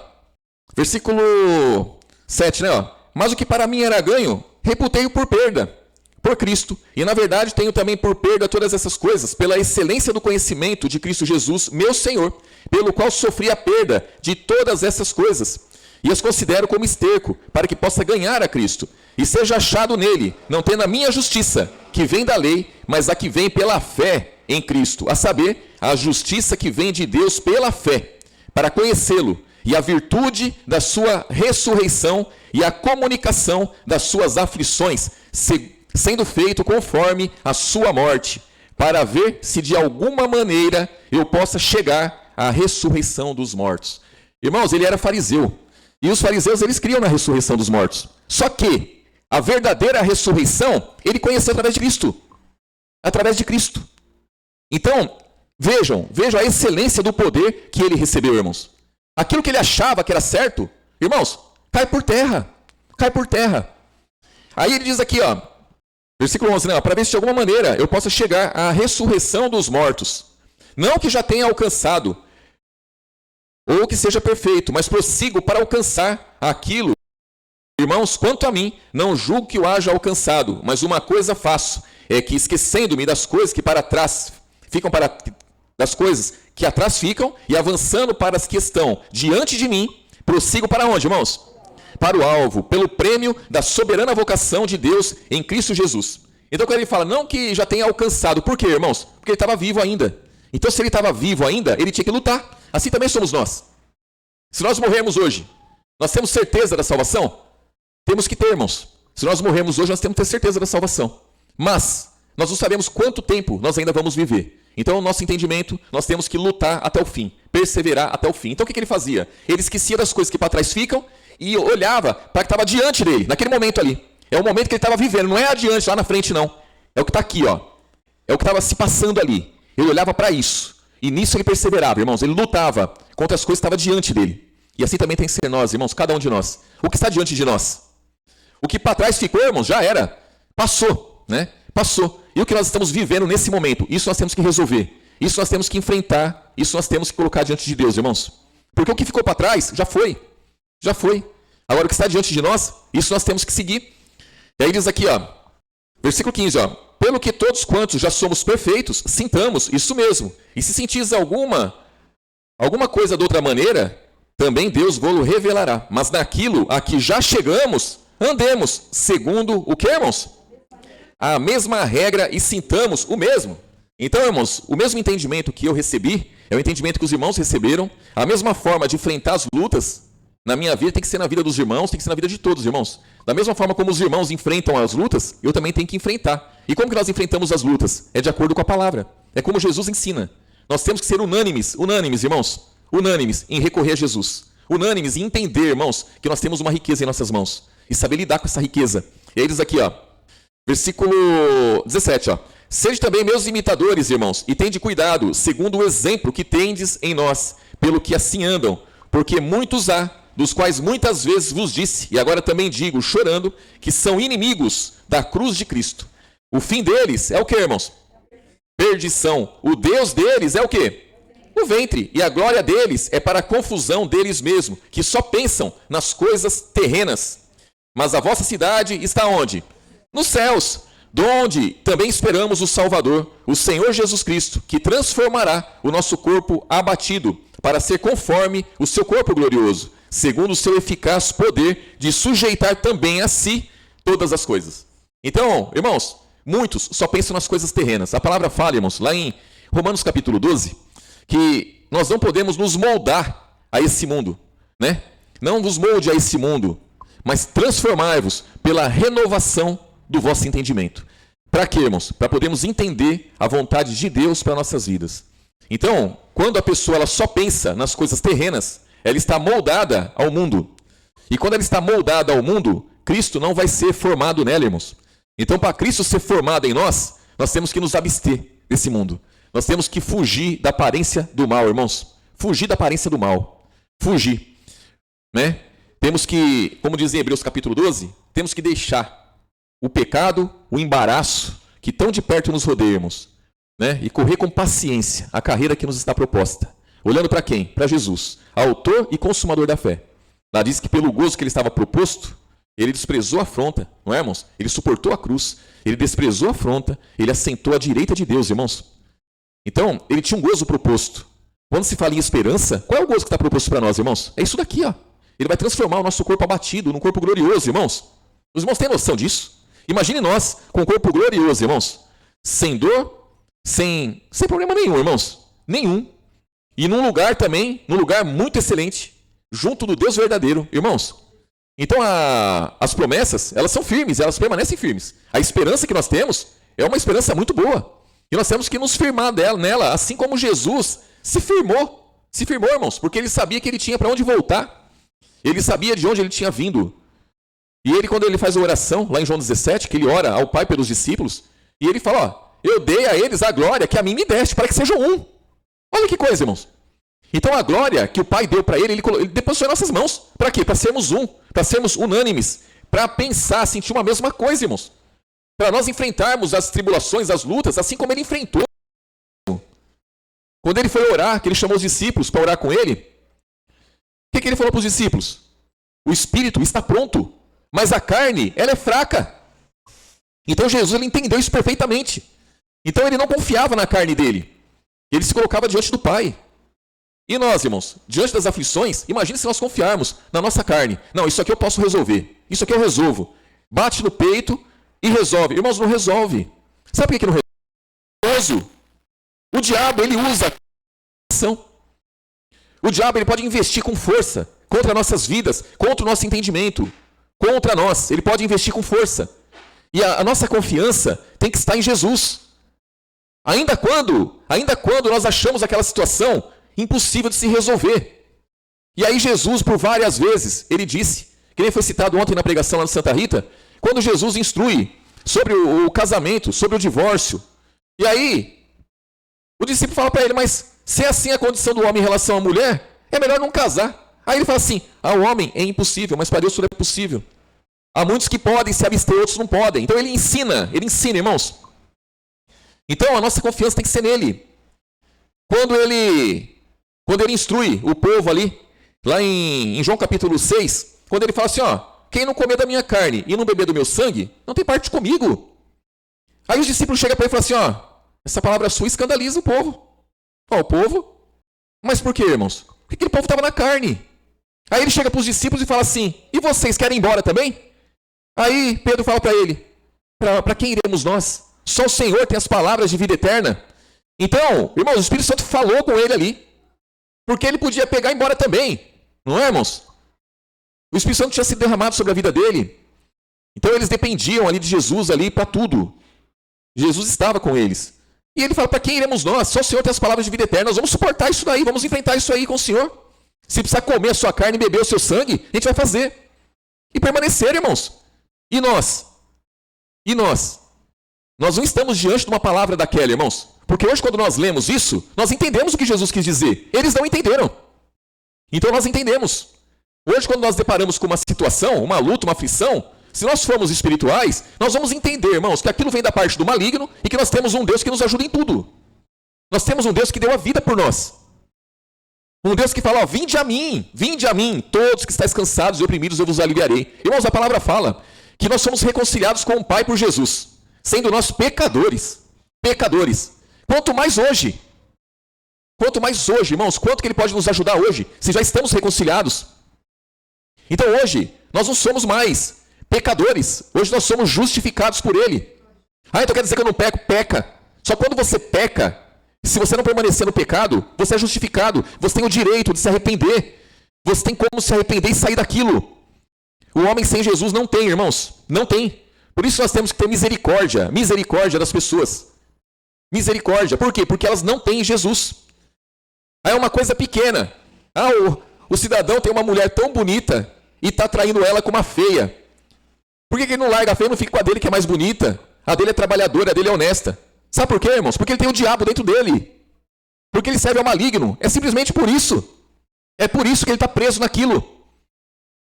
versículo 7, né? Ó, mas o que para mim era ganho, reputei-o por perda, por Cristo. E na verdade tenho também por perda todas essas coisas, pela excelência do conhecimento de Cristo Jesus, meu Senhor, pelo qual sofri a perda de todas essas coisas. E as considero como esterco, para que possa ganhar a Cristo. E seja achado nele, não tendo a minha justiça, que vem da lei, mas a que vem pela fé em Cristo. A saber, a justiça que vem de Deus pela fé, para conhecê-lo, e a virtude da sua ressurreição, e a comunicação das suas aflições, sendo feito conforme a sua morte, para ver se de alguma maneira eu possa chegar à ressurreição dos mortos. Irmãos, ele era fariseu. E os fariseus, eles criam na ressurreição dos mortos. Só que a verdadeira ressurreição, ele conheceu através de Cristo. Através de Cristo. Então, vejam a excelência do poder que ele recebeu, irmãos. Aquilo que ele achava que era certo, irmãos, cai por terra. Cai por terra. Aí ele diz aqui, ó, versículo 11, para ver se de alguma maneira eu possa chegar à ressurreição dos mortos. Não que já tenha alcançado, ou que seja perfeito, mas prossigo para alcançar aquilo. Irmãos, quanto a mim, não julgo que o haja alcançado, mas uma coisa faço, é que esquecendo-me das coisas que para trás ficam das coisas que atrás ficam, e avançando para as que estão diante de mim, prossigo para onde, irmãos? Para o alvo, pelo prêmio da soberana vocação de Deus em Cristo Jesus. Então, quando ele fala, não que já tenha alcançado, por quê, irmãos? Porque ele estava vivo ainda. Então, se ele estava vivo ainda, ele tinha que lutar. Assim também somos nós. Se nós morrermos hoje, nós temos certeza da salvação? Temos que ter, irmãos. Se nós morrermos hoje, nós temos que ter certeza da salvação. Mas, nós não sabemos quanto tempo nós ainda vamos viver. Então, o nosso entendimento, nós temos que lutar até o fim, perseverar até o fim. Então, o que ele fazia? Ele esquecia das coisas que para trás ficam e olhava para o que estava diante dele, naquele momento ali. É o momento que ele estava vivendo, não é adiante, lá na frente, não. É o que está aqui, ó. É o que estava se passando ali. Ele olhava para isso. E nisso ele perseverava, irmãos. Ele lutava contra as coisas que estavam diante dele. E assim também tem que ser nós, irmãos, cada um de nós. O que está diante de nós? O que para trás ficou, irmãos, já era. Passou, né? Passou. E o que nós estamos vivendo nesse momento? Isso nós temos que resolver. Isso nós temos que enfrentar. Isso nós temos que colocar diante de Deus, irmãos. Porque o que ficou para trás, já foi. Já foi. Agora, o que está diante de nós, isso nós temos que seguir. E aí diz aqui, ó, versículo 15, ó. Pelo que todos quantos já somos perfeitos, sintamos isso mesmo. E se sentis alguma coisa de outra maneira, também Deus vô-lo revelará. Mas naquilo a que já chegamos, andemos segundo o que, irmãos? A mesma regra e sintamos o mesmo. Então, irmãos, o mesmo entendimento que eu recebi, é o entendimento que os irmãos receberam. A mesma forma de enfrentar as lutas, na minha vida tem que ser na vida dos irmãos, tem que ser na vida de todos, irmãos. Da mesma forma como os irmãos enfrentam as lutas, eu também tenho que enfrentar. E como que nós enfrentamos as lutas? É de acordo com a palavra. É como Jesus ensina. Nós temos que ser unânimes, irmãos, unânimes em recorrer a Jesus. Unânimes em entender, irmãos, que nós temos uma riqueza em nossas mãos. E saber lidar com essa riqueza. E aí diz aqui, ó, versículo 17, ó. Sede também meus imitadores, irmãos, e tende cuidado, segundo o exemplo que tendes em nós, pelo que assim andam, porque muitos há, dos quais muitas vezes vos disse, e agora também digo, chorando, que são inimigos da cruz de Cristo. O fim deles é o que, irmãos? Perdição. O Deus deles é o quê? O ventre. E a glória deles é para a confusão deles mesmos, que só pensam nas coisas terrenas. Mas a vossa cidade está onde? Nos céus, donde também esperamos o Salvador, o Senhor Jesus Cristo, que transformará o nosso corpo abatido, para ser conforme o seu corpo glorioso, segundo o seu eficaz poder de sujeitar também a si todas as coisas. Então, irmãos, muitos só pensam nas coisas terrenas. A palavra fala, irmãos, lá em Romanos capítulo 12, que nós não podemos nos moldar a esse mundo, né? Não vos molde a esse mundo, mas transformai-vos pela renovação do vosso entendimento. Para quê, irmãos? Para podermos entender a vontade de Deus para nossas vidas. Então, quando a pessoa ela só pensa nas coisas terrenas, ela está moldada ao mundo. E quando ela está moldada ao mundo, Cristo não vai ser formado nela, irmãos. Então, para Cristo ser formado em nós, nós temos que nos abster desse mundo. Nós temos que fugir da aparência do mal, irmãos. Fugir da aparência do mal. Fugir. Né? Temos que, como diz em Hebreus capítulo 12, temos que deixar o pecado, o embaraço, que tão de perto nos rodeia, irmãos. Né? E correr com paciência a carreira que nos está proposta. Olhando para quem? Para Jesus, autor e consumador da fé. Lá diz que pelo gozo que ele estava proposto, ele desprezou a afronta, não é, irmãos? Ele suportou a cruz, ele desprezou a afronta, ele assentou à direita de Deus, irmãos. Então, ele tinha um gozo proposto. Quando se fala em esperança, qual é o gozo que está proposto para nós, irmãos? É isso daqui, ó. Ele vai transformar o nosso corpo abatido num corpo glorioso, irmãos. Os irmãos têm noção disso? Imagine nós com um corpo glorioso, irmãos. Sem dor, sem problema nenhum, irmãos. Nenhum. E num lugar também, num lugar muito excelente, junto do Deus verdadeiro, irmãos. Então as promessas, elas são firmes, elas permanecem firmes. A esperança que nós temos é uma esperança muito boa. E nós temos que nos firmar nela, assim como Jesus se firmou. Se firmou, irmãos, porque ele sabia que ele tinha para onde voltar. Ele sabia de onde ele tinha vindo. E ele, quando ele faz a oração, lá em João 17, que ele ora ao Pai pelos discípulos, e ele fala, ó, eu dei a eles a glória que a mim me deste, para que sejam um. Olha que coisa, irmãos. Então a glória que o Pai deu para ele depositou em nossas mãos. Para quê? Para sermos um, para sermos unânimes, para pensar, sentir uma mesma coisa, irmãos. Para nós enfrentarmos as tribulações, as lutas, assim como ele enfrentou. Quando ele foi orar, que ele chamou os discípulos para orar com ele, o que ele falou para os discípulos? O espírito está pronto, mas a carne, ela é fraca. Então Jesus, ele entendeu isso perfeitamente. Então ele não confiava na carne dele. Ele se colocava diante do Pai. E nós, irmãos, diante das aflições, imagine se nós confiarmos na nossa carne. Não, isso aqui eu posso resolver. Isso aqui eu resolvo. Bate no peito e resolve. Irmãos, não resolve. Sabe por que não resolve? O diabo, ele usa a ação. O diabo, ele pode investir com força contra nossas vidas, contra o nosso entendimento, contra nós. Ele pode investir com força. E a nossa confiança tem que estar em Jesus. Ainda quando nós achamos aquela situação impossível de se resolver. E aí Jesus, por várias vezes, ele disse, que nem foi citado ontem na pregação lá no Santa Rita, quando Jesus instrui sobre o casamento, sobre o divórcio. E aí, o discípulo fala para ele, mas se é assim a condição do homem em relação à mulher, é melhor não casar. Aí ele fala assim, ao homem é impossível, mas para Deus tudo é possível. Há muitos que podem se abster, outros não podem. Então ele ensina, irmãos. Então a nossa confiança tem que ser nele. Quando ele instrui o povo ali, lá em João capítulo 6, quando ele fala assim, ó, quem não comer da minha carne e não beber do meu sangue, não tem parte comigo. Aí os discípulos chegam para ele e falam assim, ó, essa palavra sua escandaliza o povo. Ó, o povo? Mas por quê, irmãos? Porque aquele povo estava na carne. Aí ele chega para os discípulos e fala assim, e vocês querem ir embora também? Aí Pedro fala para ele, para quem iremos nós? Só o Senhor tem as palavras de vida eterna. Então, irmãos, o Espírito Santo falou com ele ali, porque ele podia pegar e ir embora também. Não é, irmãos? O Espírito Santo tinha sido derramado sobre a vida dele. Então eles dependiam ali de Jesus ali para tudo. Jesus estava com eles. E ele fala, para quem iremos nós? Só o Senhor tem as palavras de vida eterna. Nós vamos suportar isso daí, vamos enfrentar isso aí com o Senhor. Se precisar comer a sua carne e beber o seu sangue, a gente vai fazer. E permanecer, irmãos. E nós? E nós? Nós não estamos diante de uma palavra daquela, irmãos. Porque hoje, quando nós lemos isso, nós entendemos o que Jesus quis dizer. Eles não entenderam. Então nós entendemos. Hoje, quando nós deparamos com uma situação, uma luta, uma aflição, se nós formos espirituais, nós vamos entender, irmãos, que aquilo vem da parte do maligno e que nós temos um Deus que nos ajuda em tudo. Nós temos um Deus que deu a vida por nós. Um Deus que fala, ó, vinde a mim, todos que estáis cansados e oprimidos, eu vos aliviarei. Irmãos, a palavra fala que nós somos reconciliados com o Pai por Jesus, sendo nós pecadores. Pecadores. Quanto mais hoje, irmãos, quanto que Ele pode nos ajudar hoje, se já estamos reconciliados? Então hoje, nós não somos mais pecadores. Hoje nós somos justificados por Ele. Ah, então quer dizer que eu não peco? Peca. Só quando você peca, se você não permanecer no pecado, você é justificado. Você tem o direito de se arrepender. Você tem como se arrepender e sair daquilo. O homem sem Jesus não tem, irmãos. Não tem. Por isso nós temos que ter misericórdia. Misericórdia das pessoas. Misericórdia. Por quê? Porque elas não têm Jesus. Aí é uma coisa pequena. Ah, o cidadão tem uma mulher tão bonita e está traindo ela com uma feia. Por que ele não larga a feia e não fica com a dele que é mais bonita? A dele é trabalhadora, a dele é honesta. Sabe por quê, irmãos? Porque ele tem o diabo dentro dele. Porque ele serve ao maligno. É simplesmente por isso. É por isso que ele está preso naquilo.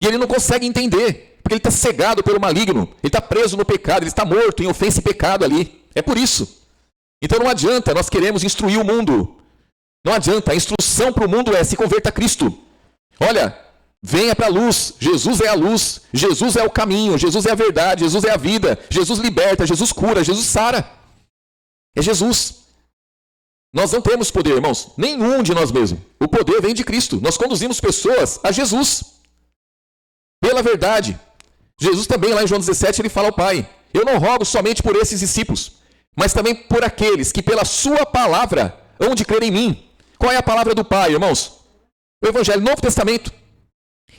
E ele não consegue entender. Porque ele está cegado pelo maligno. Ele está preso no pecado. Ele está morto em ofensa e pecado ali. É por isso. Então não adianta nós queremos instruir o mundo. Não adianta. A instrução para o mundo é se converta a Cristo. Olha, venha para a luz. Jesus é a luz. Jesus é o caminho. Jesus é a verdade. Jesus é a vida. Jesus liberta. Jesus cura. Jesus sara. É Jesus. Nós não temos poder, irmãos. Nenhum de nós mesmos. O poder vem de Cristo. Nós conduzimos pessoas a Jesus. Pela verdade. Jesus também, lá em João 17, ele fala ao Pai, eu não rogo somente por esses discípulos, mas também por aqueles que pela sua palavra hão de crer em mim. Qual é a palavra do Pai, irmãos? O Evangelho, Novo Testamento.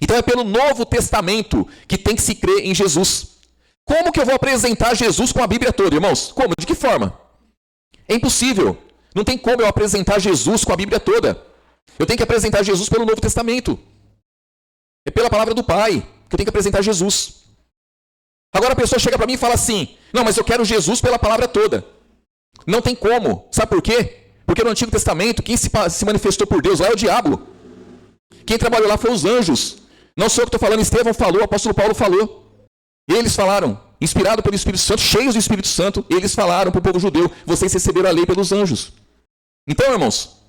Então é pelo Novo Testamento que tem que se crer em Jesus. Como que eu vou apresentar Jesus com a Bíblia toda, irmãos? Como? De que forma? É impossível. Não tem como eu apresentar Jesus com a Bíblia toda. Eu tenho que apresentar Jesus pelo Novo Testamento. É pela palavra do Pai que eu tenho que apresentar Jesus. Agora a pessoa chega para mim e fala assim, não, mas eu quero Jesus pela palavra toda. Não tem como. Sabe por quê? Porque no Antigo Testamento, quem se manifestou por Deus lá é o diabo. Quem trabalhou lá foi os anjos. Não sou eu que estou falando, Estevão falou, o apóstolo Paulo falou. Eles falaram, inspirado pelo Espírito Santo, cheios do Espírito Santo, eles falaram para o povo judeu, vocês receberam a lei pelos anjos. Então, irmãos,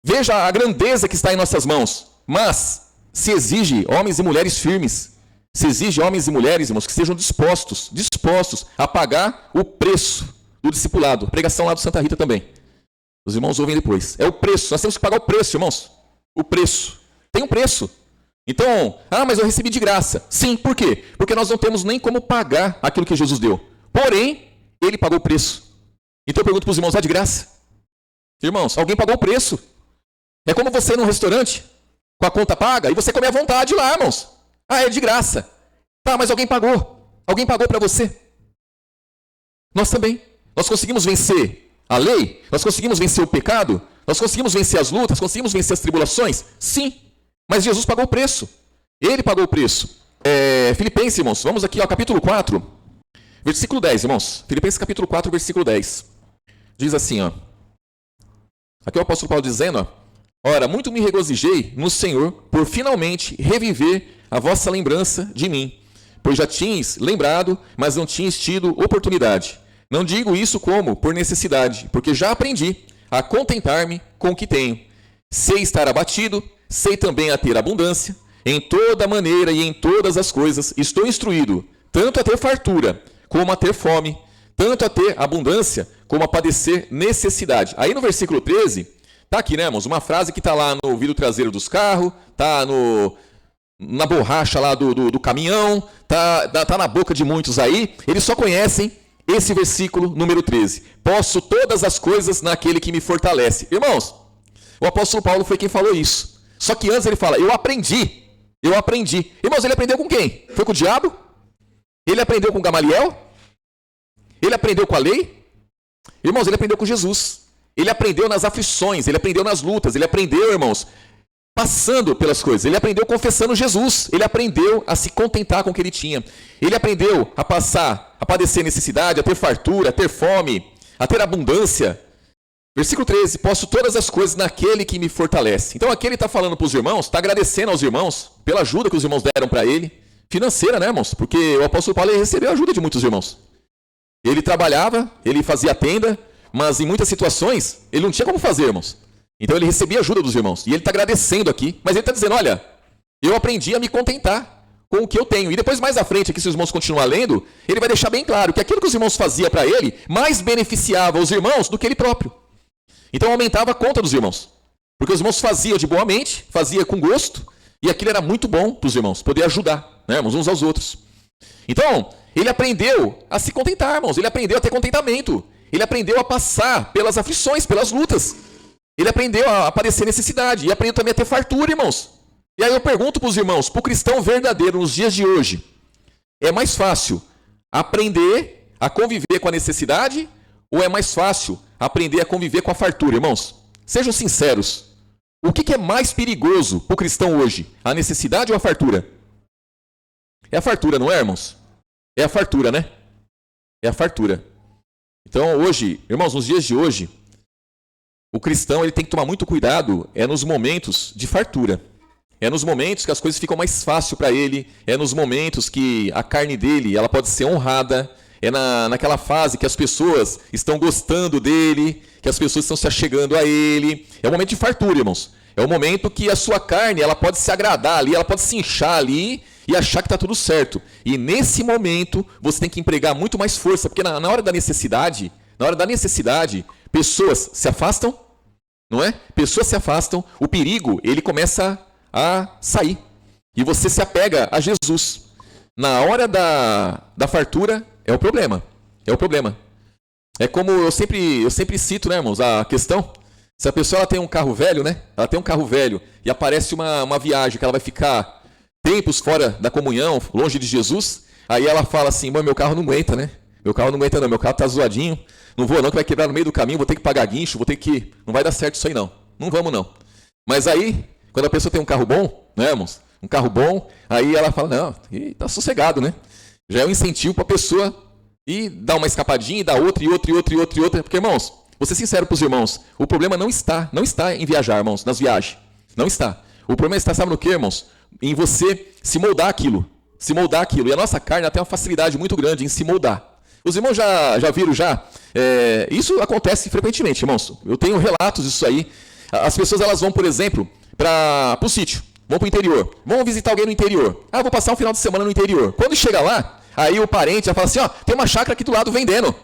veja a grandeza que está em nossas mãos. Mas se exige homens e mulheres firmes. Se exige homens e mulheres, irmãos, que sejam dispostos a pagar o preço do discipulado. Pregação lá do Santa Rita também. Os irmãos ouvem depois. É o preço. Nós temos que pagar o preço, irmãos. O preço. Tem um preço. Então, mas eu recebi de graça. Sim, por quê? Porque nós não temos nem como pagar aquilo que Jesus deu. Porém, ele pagou o preço. Então eu pergunto para os irmãos, de graça? Irmãos, alguém pagou o preço. É como você ir num restaurante, com a conta paga, e você come à vontade lá, irmãos. É de graça. Tá, mas alguém pagou. Alguém pagou para você. Nós também. Nós conseguimos vencer a lei? Nós conseguimos vencer o pecado? Nós conseguimos vencer as lutas? Conseguimos vencer as tribulações? Sim. Mas Jesus pagou o preço. Ele pagou o preço. Filipenses, irmãos, vamos aqui, capítulo 4, versículo 10, irmãos. Filipenses capítulo 4, versículo 10. Diz assim, aqui é o apóstolo Paulo dizendo, ora, muito me regozijei no Senhor por finalmente reviver a vossa lembrança de mim, pois já tinhas lembrado, mas não tinhas tido oportunidade. Não digo isso como por necessidade, porque já aprendi a contentar-me com o que tenho. Sei estar abatido, sei também a ter abundância. Em toda maneira e em todas as coisas estou instruído, tanto a ter fartura, como a ter fome, tanto a ter abundância, como a padecer necessidade. Aí no versículo 13, está aqui, né, irmãos? Uma frase que está lá no vidro traseiro dos carros, está na borracha lá do caminhão, tá na boca de muitos aí. Eles só conhecem esse versículo número 13. Posso todas as coisas naquele que me fortalece. Irmãos, o apóstolo Paulo foi quem falou isso. Só que antes ele fala, eu aprendi. Irmãos, ele aprendeu com quem? Foi com o diabo? Ele aprendeu com Gamaliel? Ele aprendeu com a lei? Irmãos, ele aprendeu com Jesus. Ele aprendeu nas aflições, ele aprendeu nas lutas, ele aprendeu, irmãos, passando pelas coisas. Ele aprendeu confessando Jesus. Ele aprendeu a se contentar com o que ele tinha. Ele aprendeu a padecer necessidade, a ter fartura, a ter fome, a ter abundância. Versículo 13, posso todas as coisas naquele que me fortalece. Então aqui ele está falando para os irmãos, está agradecendo aos irmãos pela ajuda que os irmãos deram para ele. Financeira, né, irmãos? Porque o apóstolo Paulo recebeu a ajuda de muitos irmãos. Ele trabalhava, ele fazia tenda, mas em muitas situações ele não tinha como fazer, irmãos. Então ele recebia ajuda dos irmãos. E ele está agradecendo aqui. Mas ele está dizendo, olha, eu aprendi a me contentar com o que eu tenho. E depois mais à frente, aqui se os irmãos continuarem lendo, ele vai deixar bem claro que aquilo que os irmãos faziam para ele, mais beneficiava os irmãos do que ele próprio. Então aumentava a conta dos irmãos. Porque os irmãos faziam de boa mente, faziam com gosto, e aquilo era muito bom para os irmãos, poder ajudar, né, irmãos, uns aos outros. Então, ele aprendeu a se contentar, irmãos. Ele aprendeu a ter contentamento. Ele aprendeu a passar pelas aflições, pelas lutas. Ele aprendeu a padecer necessidade. E aprendeu também a ter fartura, irmãos. E aí eu pergunto para os irmãos, para o cristão verdadeiro nos dias de hoje, é mais fácil aprender a conviver com a necessidade ou é mais fácil aprender a conviver com a fartura, irmãos? Sejam sinceros. O que é mais perigoso para o cristão hoje? A necessidade ou a fartura? É a fartura, não é, irmãos? É a fartura, né? É a fartura. Então, hoje, irmãos, nos dias de hoje, o cristão ele tem que tomar muito cuidado nos momentos de fartura. É nos momentos que as coisas ficam mais fáceis para ele. É nos momentos que a carne dele ela pode ser honrada. É naquela fase que as pessoas estão gostando dele, que as pessoas estão se achegando a ele. É o momento de fartura, irmãos. É o momento que a sua carne ela pode se agradar ali, ela pode se inchar ali e achar que está tudo certo. E nesse momento você tem que empregar muito mais força, porque na hora da necessidade, pessoas se afastam, não é? Pessoas se afastam, o perigo ele começa a sair. E você se apega a Jesus. Na hora da fartura, é o problema. É o problema. É como eu sempre cito, né, irmãos, a questão. Se a pessoa ela tem um carro velho, né? Ela tem um carro velho e aparece uma viagem que ela vai ficar tempos fora da comunhão, longe de Jesus, aí ela fala assim, meu carro não aguenta, né? Meu carro não aguenta não, meu carro tá zoadinho, não vou não, que vai quebrar no meio do caminho, vou ter que pagar guincho, não vai dar certo isso aí não. Não vamos não. Mas aí, quando a pessoa tem um carro bom, né, irmãos? um carro bom, aí ela fala, não, tá sossegado, né? Já é um incentivo para a pessoa ir dar uma escapadinha e dar outra, e outra, e outra, e outra, e outra. Porque, irmãos, vou ser sincero para os irmãos, o problema não está em viajar, irmãos, nas viagens. Não está. O problema está, sabe no quê, irmãos? Em você se moldar aquilo. Se moldar aquilo. E a nossa carne tem uma facilidade muito grande em se moldar. Os irmãos já viram já? Isso acontece frequentemente, irmãos. Eu tenho relatos disso aí. As pessoas elas vão, por exemplo, para o sítio. Vão para o interior. Vão visitar alguém no interior. Ah, vou passar um final de semana no interior. Quando chega lá, aí o parente já fala assim, ó, tem uma chácara aqui do lado vendendo.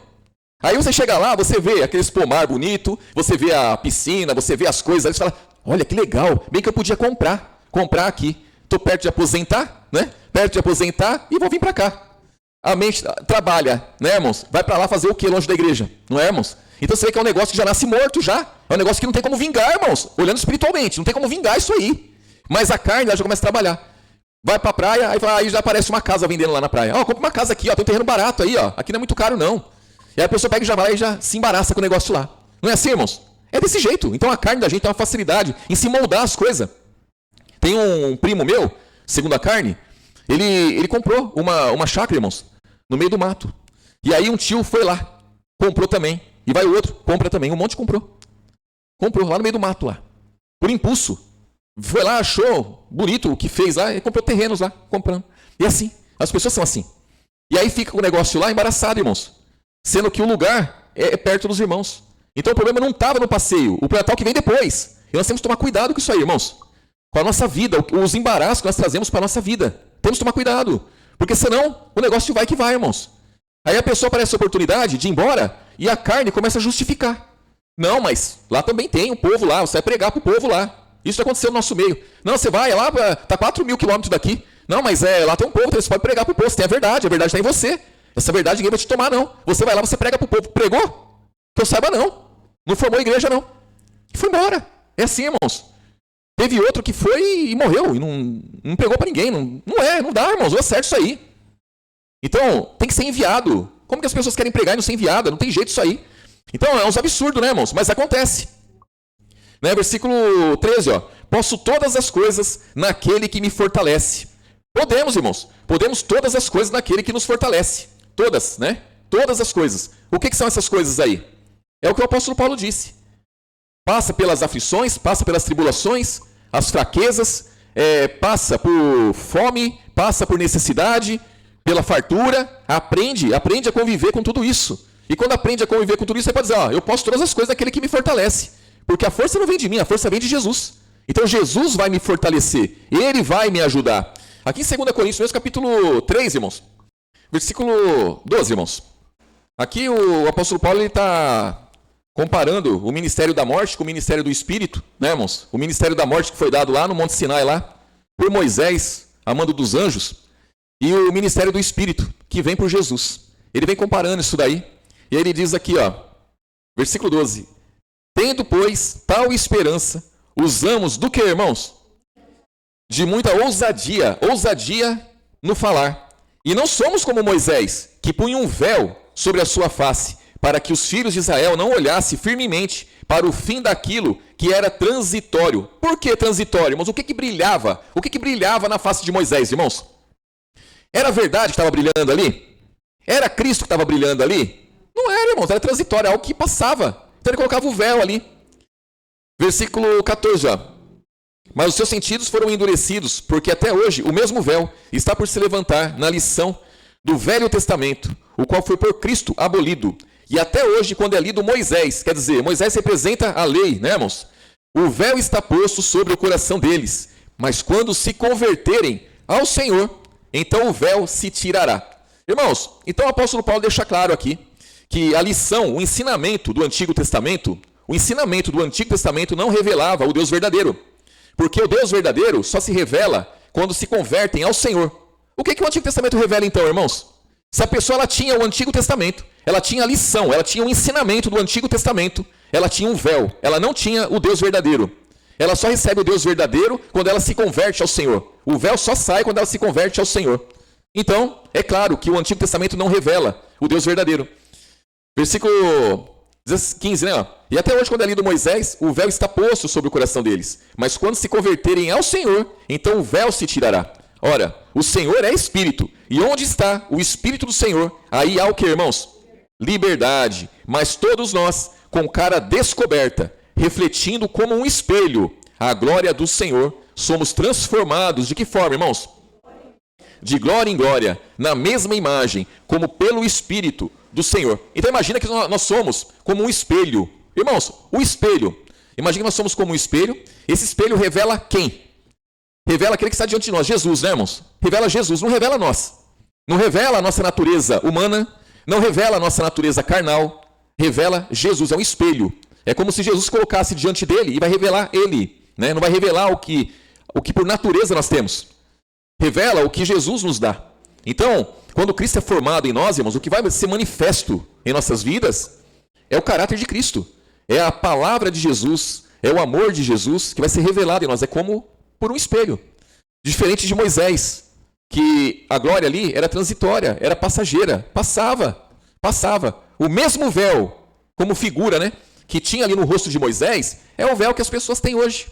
Aí você chega lá, você vê aqueles pomar bonito, você vê a piscina, você vê as coisas, aí você fala, olha que legal, bem que eu podia comprar aqui. Estou perto de aposentar, né? Perto de aposentar e vou vir para cá. A mente trabalha, né, irmãos? Vai para lá fazer o quê longe da igreja? Não é, irmãos? Então você vê que é um negócio que já nasce morto já. É um negócio que não tem como vingar, irmãos. Olhando espiritualmente, não tem como vingar isso aí. Mas a carne ela já começa a trabalhar. Vai para a praia, aí já aparece uma casa vendendo lá na praia. Ó, compra uma casa aqui, ó, tem um terreno barato aí, ó. Aqui não é muito caro, não. E aí a pessoa pega e já vai e já se embaraça com o negócio lá. Não é assim, irmãos? É desse jeito. Então a carne da gente tem uma facilidade em se moldar as coisas. Tem um primo meu, segundo a carne, ele comprou uma chácara, irmãos, no meio do mato. E aí um tio foi lá, comprou também. E vai o outro, compra também. Um monte comprou. Comprou lá no meio do mato lá. Por impulso. Foi lá, achou bonito o que fez lá e comprou terrenos lá, comprando. E assim, as pessoas são assim. E aí fica o negócio lá embaraçado, irmãos. Sendo que o lugar é perto dos irmãos. Então o problema não estava no passeio. O problema está o que vem depois. E nós temos que tomar cuidado com isso aí, irmãos. Com a nossa vida, os embaraços que nós trazemos para a nossa vida. Temos que tomar cuidado. Porque senão o negócio vai que vai, irmãos. Aí a pessoa aparece a oportunidade de ir embora e a carne começa a justificar. Não, mas lá também tem um povo lá, você vai pregar para o povo lá. Isso aconteceu no nosso meio. Não, você vai lá, está 4.000 quilômetros daqui. Não, mas lá tem um povo, você pode pregar para o povo. Você tem a verdade está em você. Essa verdade ninguém vai te tomar, não. Você vai lá, você prega para o povo. Pregou? Que eu saiba, não. Não formou igreja, não. E foi embora. É assim, irmãos. Teve outro que foi e morreu. E não pregou para ninguém. Não dá, irmãos. Não é certo isso aí. Então, tem que ser enviado. Como que as pessoas querem pregar e não ser enviada? Não tem jeito isso aí. Então, é uns absurdos, né, irmãos? Mas acontece. Né? Versículo 13, ó. Posso todas as coisas naquele que me fortalece. Podemos, irmãos. Podemos todas as coisas naquele que nos fortalece. Todas, né? Todas as coisas. O que são essas coisas aí? É o que o apóstolo Paulo disse. Passa pelas aflições, passa pelas tribulações, as fraquezas, passa por fome, passa por necessidade, pela fartura, aprende a conviver com tudo isso. E quando aprende a conviver com tudo isso, você pode dizer, ó, eu posso todas as coisas daquele que me fortalece. Porque a força não vem de mim, a força vem de Jesus. Então Jesus vai me fortalecer, Ele vai me ajudar. Aqui em 2 Coríntios, mesmo capítulo 3, irmãos, versículo 12, irmãos. Aqui o apóstolo Paulo está comparando o ministério da morte com o ministério do Espírito, né, irmãos? O ministério da morte que foi dado lá no Monte Sinai, lá, por Moisés, a mando dos anjos, e o ministério do Espírito, que vem por Jesus. Ele vem comparando isso daí, e aí ele diz aqui, ó, versículo 12, tendo, pois, tal esperança, usamos do que, irmãos? De muita ousadia no falar. E não somos como Moisés, que punha um véu sobre a sua face, para que os filhos de Israel não olhassem firmemente para o fim daquilo que era transitório. Por que transitório, irmãos? O que brilhava? O que brilhava na face de Moisés, irmãos? Era a verdade que estava brilhando ali? Era Cristo que estava brilhando ali? Não era, irmãos, era transitório, algo que passava. Então ele colocava o véu ali. Versículo 14, ó. Mas os seus sentidos foram endurecidos, porque até hoje o mesmo véu está por se levantar na lição do Velho Testamento, o qual foi por Cristo abolido. E até hoje, quando é lido Moisés, quer dizer, Moisés representa a lei, né, irmãos? O véu está posto sobre o coração deles, mas quando se converterem ao Senhor, então o véu se tirará. Irmãos, então o apóstolo Paulo deixa claro aqui que a lição, o ensinamento do Antigo Testamento não revelava o Deus verdadeiro. Porque o Deus verdadeiro só se revela quando se convertem ao Senhor. O que o Antigo Testamento revela então, irmãos? Se a pessoa ela tinha o Antigo Testamento, ela tinha a lição, ela tinha o ensinamento do Antigo Testamento, ela tinha um véu, ela não tinha o Deus verdadeiro. Ela só recebe o Deus verdadeiro quando ela se converte ao Senhor. O véu só sai quando ela se converte ao Senhor. Então, é claro que o Antigo Testamento não revela o Deus verdadeiro. Versículo 15, né? Ó. E até hoje, quando é lido Moisés, o véu está posto sobre o coração deles. Mas quando se converterem ao Senhor, então o véu se tirará. Ora, o Senhor é Espírito. E onde está o Espírito do Senhor? Aí há o que, irmãos? Liberdade. Mas todos nós, com cara descoberta, refletindo como um espelho a glória do Senhor, somos transformados. De que forma, irmãos? De glória em glória, na mesma imagem, como pelo Espírito do Senhor. Então imagina que nós somos como um espelho. Irmãos, o espelho. Imagina que nós somos como um espelho. Esse espelho revela quem? Revela aquele que está diante de nós. Jesus, né, irmãos? Revela Jesus, não revela nós. Não revela a nossa natureza humana, não revela a nossa natureza carnal. Revela Jesus, é um espelho. É como se Jesus colocasse diante dele e vai revelar ele. Né? Não vai revelar o que por natureza nós temos. Revela o que Jesus nos dá. Então, quando Cristo é formado em nós, irmãos, o que vai ser manifesto em nossas vidas é o caráter de Cristo. É a palavra de Jesus, é o amor de Jesus que vai ser revelado em nós. É como por um espelho. Diferente de Moisés, que a glória ali era transitória, era passageira. Passava. O mesmo véu, como figura, né, que tinha ali no rosto de Moisés, é o véu que as pessoas têm hoje.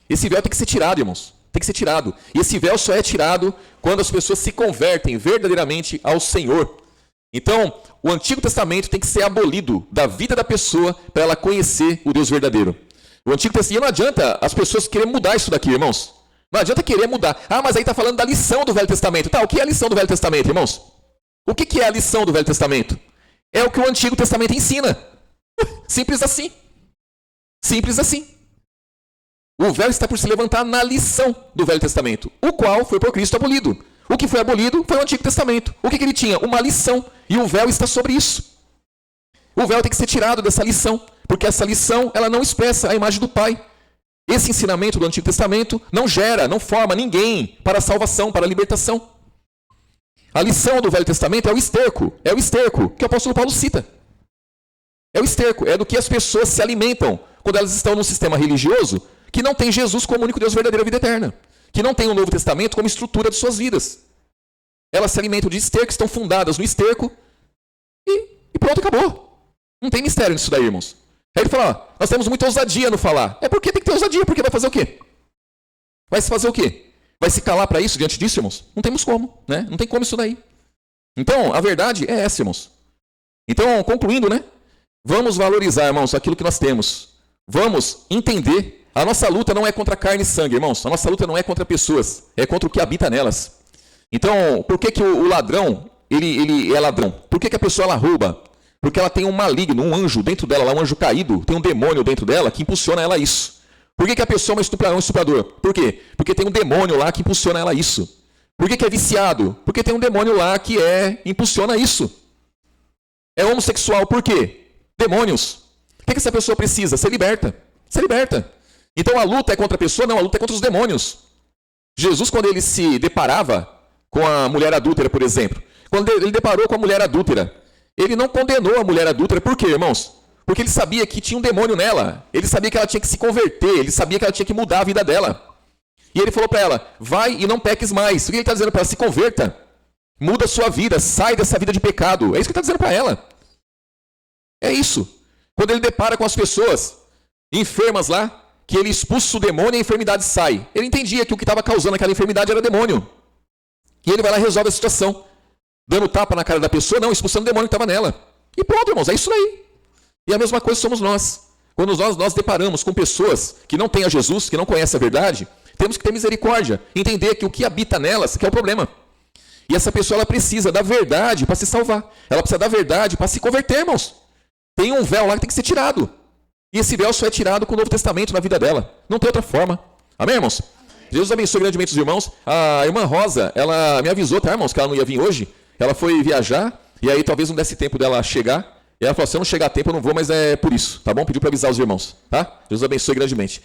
Esse véu tem que ser tirado, irmãos. Tem que ser tirado. E esse véu só é tirado quando as pessoas se convertem verdadeiramente ao Senhor. Então, o Antigo Testamento tem que ser abolido da vida da pessoa para ela conhecer o Deus verdadeiro. O Antigo Testamento, e não adianta as pessoas querem mudar isso daqui, irmãos. Não adianta querer mudar. Ah, mas aí está falando da lição do Velho Testamento. Tá, o que é a lição do Velho Testamento, irmãos? O que é a lição do Velho Testamento? É o que o Antigo Testamento ensina. Simples assim. Simples assim. O véu está por se levantar na lição do Velho Testamento, o qual foi por Cristo abolido. O que foi abolido foi o Antigo Testamento. O que ele tinha? Uma lição. E o véu está sobre isso. O véu tem que ser tirado dessa lição, porque essa lição ela não expressa a imagem do Pai. Esse ensinamento do Antigo Testamento não gera, não forma ninguém para a salvação, para a libertação. A lição do Velho Testamento é o esterco que o apóstolo Paulo cita. É o esterco, é do que as pessoas se alimentam quando elas estão num sistema religioso que não tem Jesus como único Deus verdadeiro, a vida eterna. Que não tem o Novo Testamento como estrutura de suas vidas. Elas se alimentam de esterco, estão fundadas no esterco e pronto, acabou. Não tem mistério nisso daí, irmãos. Aí ele fala, nós temos muita ousadia no falar. É porque tem que ter ousadia, porque vai fazer o quê? Vai se fazer o quê? Vai se calar para isso, diante disso, irmãos? Não temos como, né? Não tem como isso daí. Então, a verdade é essa, irmãos. Então, concluindo, né? Vamos valorizar, irmãos, aquilo que nós temos. Vamos entender. A nossa luta não é contra carne e sangue, irmãos. A nossa luta não é contra pessoas. É contra o que habita nelas. Então, por que o ladrão, ele é ladrão? Por que a pessoa ela rouba? Porque ela tem um maligno, um anjo dentro dela, um anjo caído, tem um demônio dentro dela que impulsiona ela a isso. Por que a pessoa é um estuprador? Por quê? Porque tem um demônio lá que impulsiona ela a isso. Por que é viciado? Porque tem um demônio lá que impulsiona isso. É homossexual, por quê? Demônios. O que essa pessoa precisa? Ser liberta. Ser liberta. Então a luta é contra a pessoa? Não, a luta é contra os demônios. Jesus, quando ele se deparava com a mulher adúltera, por exemplo, quando ele deparou com a mulher adúltera, ele não condenou a mulher adúltera. Por quê, irmãos? Porque ele sabia que tinha um demônio nela. Ele sabia que ela tinha que se converter. Ele sabia que ela tinha que mudar a vida dela. E ele falou para ela, vai e não peques mais. O que ele está dizendo para ela? Se converta. Muda a sua vida. Sai dessa vida de pecado. É isso que ele está dizendo para ela. É isso. Quando ele depara com as pessoas enfermas lá, que ele expulsa o demônio e a enfermidade sai. Ele entendia que o que estava causando aquela enfermidade era demônio. E ele vai lá e resolve a situação. Dando tapa na cara da pessoa, não, expulsando o demônio que estava nela. E pronto, irmãos, é isso aí. E a mesma coisa somos nós. Quando nós deparamos com pessoas que não têm a Jesus, que não conhecem a verdade, temos que ter misericórdia. Entender que o que habita nelas que é o problema. E essa pessoa ela precisa da verdade para se salvar. Ela precisa da verdade para se converter, irmãos. Tem um véu lá que tem que ser tirado. E esse véu só é tirado com o Novo Testamento na vida dela. Não tem outra forma. Amém, irmãos? Jesus abençoe grandemente os irmãos. A irmã Rosa, ela me avisou, tá, irmãos, que ela não ia vir hoje. Ela foi viajar, e aí talvez não desse tempo dela chegar. E ela falou, se eu não chegar a tempo, eu não vou, mas é por isso, tá bom? Pediu para avisar os irmãos, tá? Jesus abençoe grandemente.